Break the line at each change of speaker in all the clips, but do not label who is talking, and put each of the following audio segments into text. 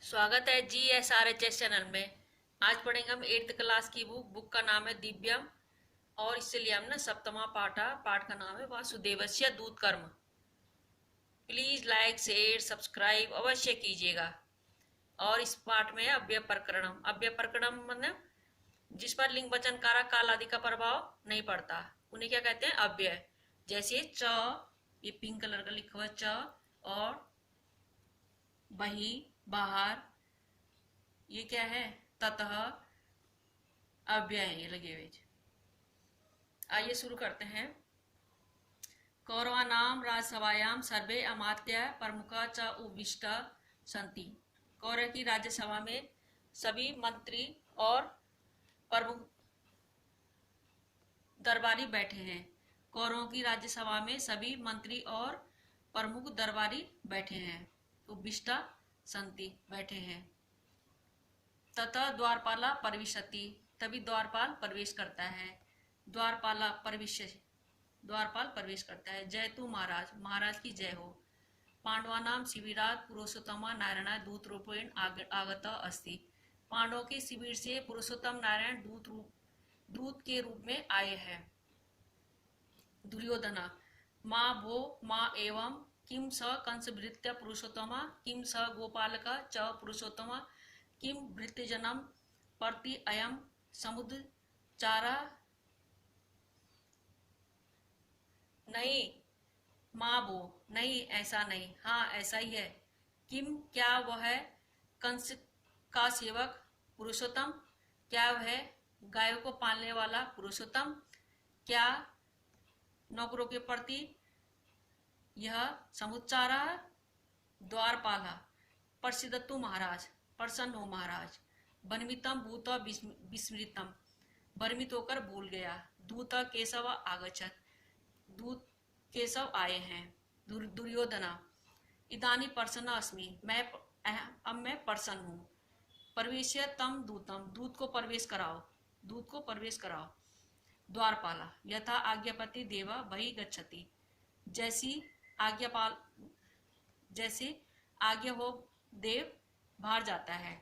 स्वागत है GSRHS channel में। आज पढ़ेंगे हम 8th क्लास की बुक का नाम है दिव्यम और इससे लिया हमने सप्तमा पाठ का नाम है वासुदेवस्य दूत कर्म। प्लीज लाइक शेयर सब्सक्राइब अवश्य कीजिएगा। और इस पाठ में अव्यय प्रकरणम मतलब जिस पर लिंग वचन कारक काल आदि का प्रभाव नहीं पड़ता उन्हें क्या कहते हैं, अव्यय। जैसे च, ये पिंक कलर का लिखा हुआ च, और बही, बाहर, ये क्या है, ततः, अव्यय है ये लगे हुए। आइए शुरू करते हैं। कौरवानाम राजसभायाम सर्वे अमात्य प्रमुखा च उपविष्ट सन्ति। कौरव की राज्यसभा में सभी मंत्री और प्रमुख दरबारी बैठे हैं। कौरवों की राज्यसभा में सभी मंत्री और प्रमुख दरबारी बैठे हैं। उपविष्ट सन्ति, बैठे हैं। तथा द्वारपाला प्रविशति, तभी द्वारपाल प्रवेश करता है। द्वारपाल प्रवेश करता है। जय तू महाराज, महाराज की जय हो। पांडवानाम शिविरात पुरुषोत्तमा नारायण दूत रूपेण आगत अस्ति। पांडवों के शिविर से पुरुषोत्तम नारायण दूत के रूप में आए हैं। दुर्योधना माँ भो माँ एवं किम स कंसवृत्य पुरुषोत्तमा किम स गोपालक च पुरुषोत्तमा किम भृत्यजनम प्रति अयम समुद्रचारा। नहीं माँ वो, नहीं ऐसा नहीं, हाँ ऐसा ही है। किम क्या वह है, कंस का सेवक पुरुषोत्तम, क्या वह गायों को पालने वाला पुरुषोत्तम, क्या नौकरों के प्रति यह समुच्चारा। द्वारपाला प्रसिद्धतु महाराज, प्रसन्न हो महाराज। वनमितम भूत विस्मृतम, भ्रमित होकर भूल गया। दूत केशव आगच्छत, दूत केशव आए हैं। दुर्योधना इदानी प्रसन्न अस्मि, अब मैं प्रसन्न हूँ। प्रवेश्य तम दूतम, दूत को प्रवेश कराओ, दूत को प्रवेश कराओ। द्वारपाला यथा आज्ञापति देव वही गच्छति, जैसे आज्ञा हो देव बाहर जाता है।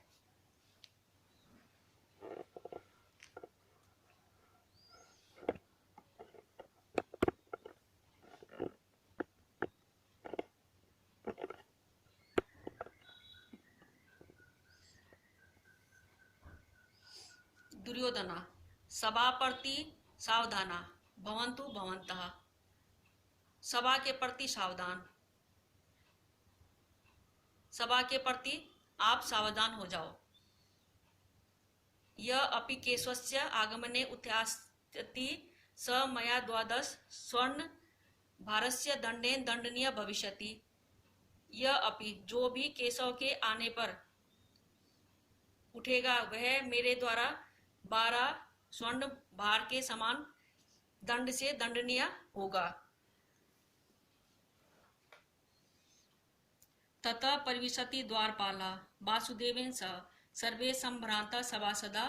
दुर्योधना सभा प्रति सावधाना भवन्तु भवन्तः, सभा के प्रति सावधान, सभा के प्रति आप सावधान हो जाओ। यह अपि केशवस्य आगमने उत्यास्यति स मया 12 स्वर्ण भारस्य दंडेन दंडनीय भविष्यति। यह अपि जो भी केशव के आने पर उठेगा वह मेरे द्वारा 12 स्वर्ण भार के समान दंड से दंडनीय होगा। ततः परिविशति द्वारपाला वासुदेवेन सह सर्वे संभ्रांता सभासदा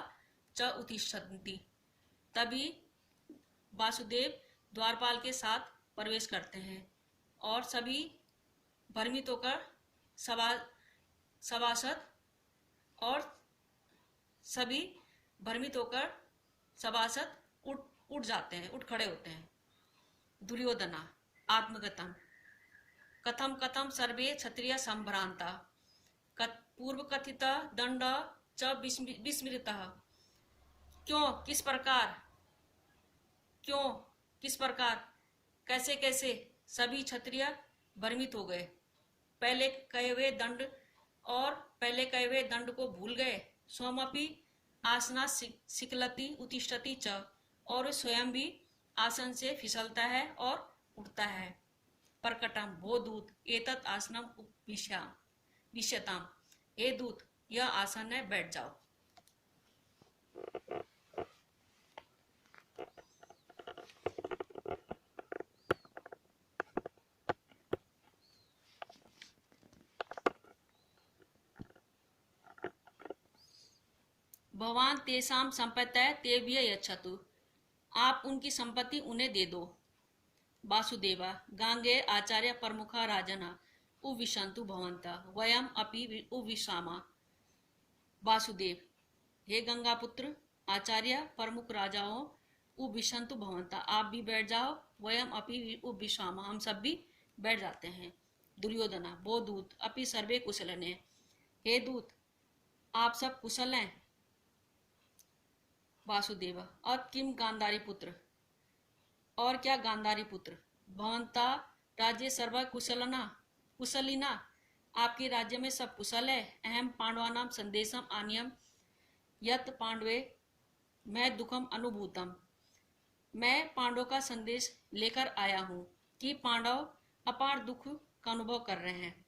च उत्तिष्ठन्ति। तभी वासुदेव द्वारपाल के साथ प्रवेश करते हैं और सभी भ्रमित होकर सभासद और सभी भ्रमित होकर सभासद उठ जाते हैं, उठ खड़े होते हैं। दुर्योधना आत्मगतम कथम कथम सर्वे क्षत्रिय संभ्रांता पूर्व कथित दंड च विस्मृतः। क्यों किस प्रकार कैसे कैसे सभी क्षत्रिय भ्रमित हो गए। पहले कहे हुए दंड को भूल गए। स्वमपि आसना सिकलति उत्तिष्ठति च, और स्वयं भी आसन से फिसलता है और उठता है। प्रकटम भो दूत एतत् आसनम विश्यताम, हे दूत यह आसन है, बैठ जाओ। भवान तेषाम संपत्तय तेभ्य यच्छतु, आप उनकी संपत्ति उन्हें दे दो। वासुदेवा गांगे आचार्य प्रमुखा राजना उविशंतु भवंता वयम अपि उविशामा। वासुदेव, हे गंगा पुत्र आचार्य प्रमुख राजाओं उपविशन्तु भवन्तः, आप भी बैठ जाओ, वयम अपि उपविशामः, हम सब भी बैठ जाते हैं। दुर्योधना, वो दूत अपि सर्वे कुशलने, हे दूत आप सब कुशल हैं। वासुदेव, अत किम गांधारी पुत्र, और क्या गांधारी पुत्र, भवंता राज्य सर्व कुशलना कुशलिना, आपके राज्य में सब कुशल है। अहम पांडवानाम संदेशम आनियम यत पांडवे मैं दुखम अनुभूतम, मैं पांडव का संदेश लेकर आया हूं कि पांडव अपार दुख का अनुभव कर रहे हैं।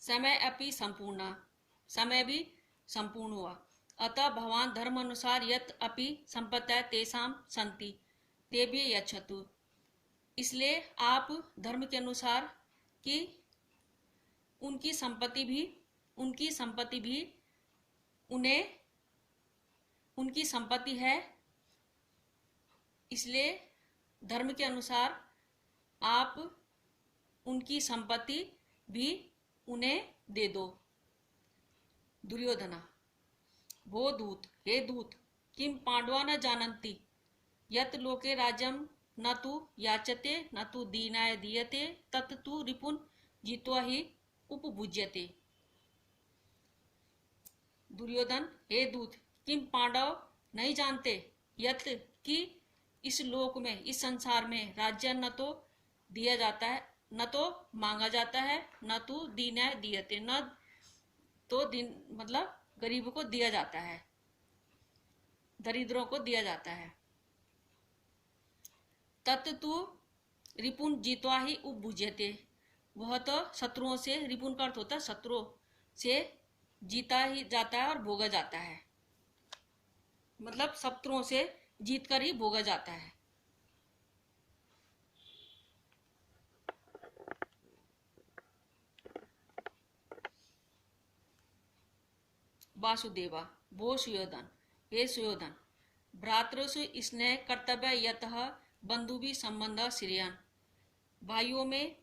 समय अपि संपूर्ण, समय भी संपूर्ण हुआ। अतः भगवान धर्म अनुसार यत अपि संपत्तयः तेषां सन्ति ते भी यच्छतु, इसलिए आप धर्म के अनुसार कि उनकी संपत्ति भी उन्हें उनकी संपत्ति है, इसलिए धर्म के अनुसार आप उनकी संपत्ति भी उन्हें दे दो। दुर्योधना, वो दूत, हे दूत किम पांडवा न जानन्ति यत लोके राज्यम न तु याचते न तु दीनाय दीयते तत् तु रिपुन जित्वा ही उपभुज्यते। दुर्योधन, हे दूत किम पांडव नहीं जानते यत कि इस लोक में, इस संसार में राज्य न तो दिया जाता है, न तो मांगा जाता है, न तो दीनाय दीयते, न तो दिन मतलब गरीबों को दिया जाता है, दरिद्रों को दिया जाता है। तत्तु रिपुन जीतवा ही उपभुज्यते, वह तो शत्रुओं से, रिपुन का अर्थ होता है शत्रुओं से जीता ही जाता है और भोगा जाता है, मतलब शत्रुओं से जीत कर ही भोगा जाता है। वासुदेवा, वो सुयोधन, हे सुयोधन भ्रातृसु स्नेह कर्तव्य यतः बंधु भी संबंध श्रेयन, भाइयों में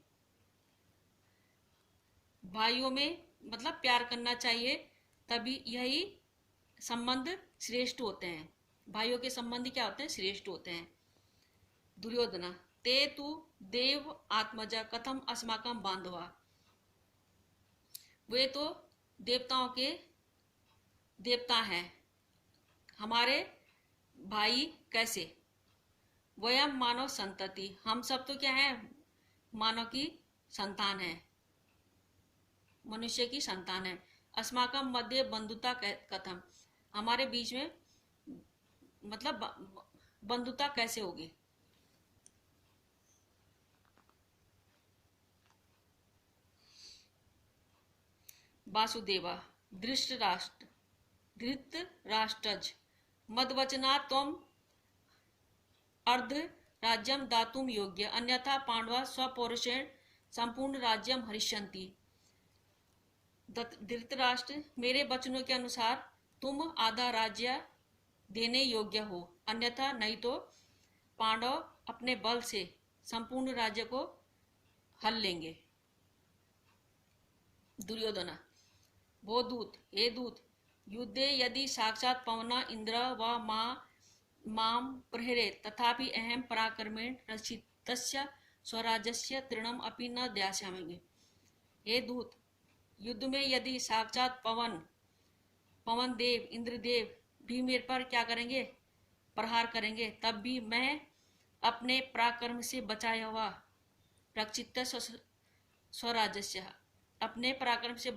मतलब प्यार करना चाहिए, तभी यही संबंध श्रेष्ठ होते हैं। भाइयों के संबंध क्या होते हैं? श्रेष्ठ होते हैं। दुर्योधना, ते तु देव आत्मजा कथम अस्माकम बांधवा, वे तो देवताओं के देवता हैं, हमारे भाई कैसे? वयम मानव संतति, हम सब तो क्या है? मानव की संतान है, मनुष्य की संतान है। अस्माकम मध्य बंधुता कथम, हमारे बीच में मतलब बंधुता कैसे होगी? वासुदेवा, धृतराष्ट्रज मदवचना त्वम अर्ध राज्यम दातुम योग्य, अन्यथा पांडवा स्वपौरुषेण संपूर्ण राज्यम हरिष्यन्ति। धृतराष्ट्र, मेरे वचनों के अनुसार तुम आधा राज्य देने योग्य हो, अन्यथा नहीं तो पांडव अपने बल से संपूर्ण राज्य को हल लेंगे। दुर्योधना, वो दूत, हे दूत युद्धे यदि साक्षात पवना इंद्र व माम प्रहरे तथापि अहम पराक्रमेण रक्षितस्य स्वराज्यस्य तृणम अपि न ध्यास्यामि। हे दूत, युद्ध में यदि साक्षात पवन देव इंद्रदेव भी मेरे पर क्या करेंगे? प्रहार करेंगे, तब भी मैं अपने पराक्रम से बचाया हुआ रक्षित स्वराज्यस्य, अपने पराक्रम से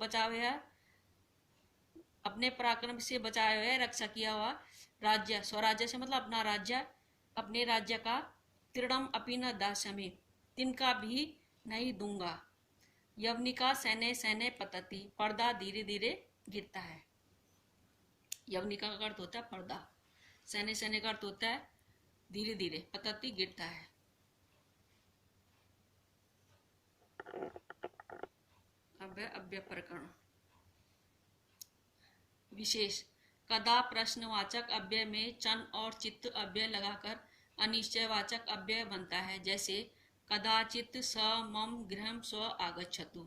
बचाया हुआ रक्षा किया हुआ राज्य, स्वराज्य से मतलब अपना राज्य, अपने राज्य का तृणम अपि न दास्यामि, तिनका भी नहीं दूंगा। यवनिका सैने सैने पतति, पर्दा धीरे धीरे गिरता है। यवनिका का अर्थ होता है पर्दा, सैने सैने का अर्थ होता है धीरे धीरे, पतति गिरता है। अव्यय प्रकरण विशेष, कदा प्रश्नवाचक अव्यय में चन और चित्त अव्यय लगाकर अनिश्चयवाचक अव्यय बनता है, जैसे कदाचित् स मम गृहं स्व आगच्छतु।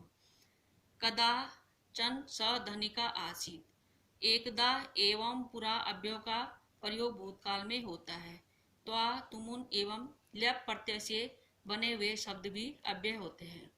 कदाचन स धनिका आसीत्। एकदा एवं पुरा अव्ययों का प्रयोग भूतकाल में होता है। त्वा, तुमुन एवं ल्यप प्रत्यय से बने हुए शब्द भी अव्यय होते हैं।